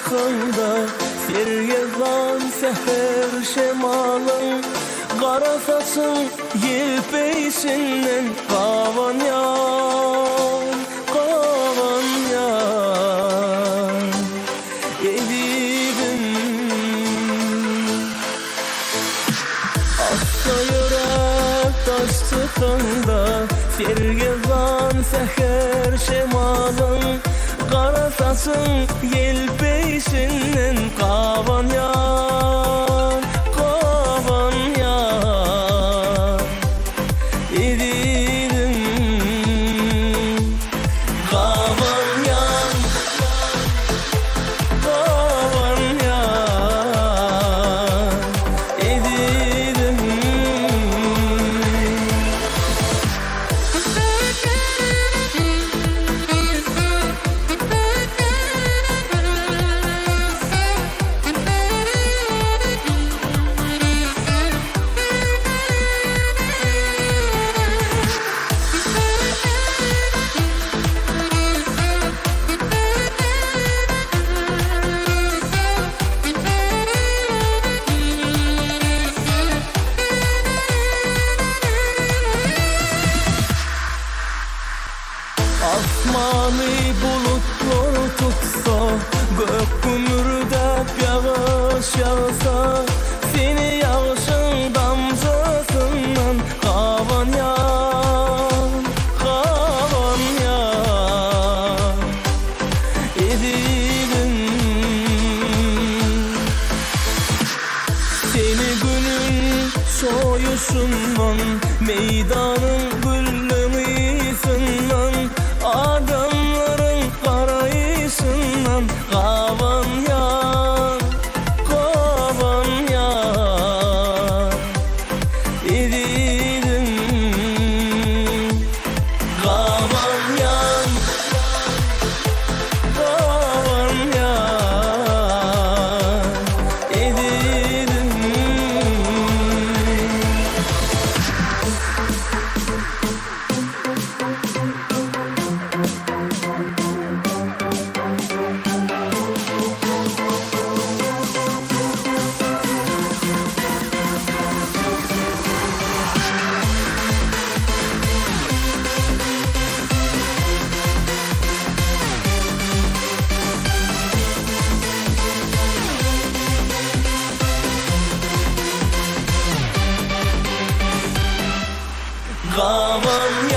tıkında sergezan seher şemalyň Kara saçın yelpeysinden Gabanýan, Gabanýan edibim Asla yürek taş tıkında sergezan seher şemalyň Kara saçın yelpeysinden Gabanýan, Gabanýan edibim Gabanýan, Gabanýan edibim Asmany bulutlar tutsa, gök gümürdep yağış yağsa, seni yağışın damcasından Gabanýan, Gabanýan edibim Seni günün soyuşundan, meydanın güllüğüsünden adamların karayışından Gabanýan, Gabanýan edibim Gabanýan, Gabanýan edibim Gabanýan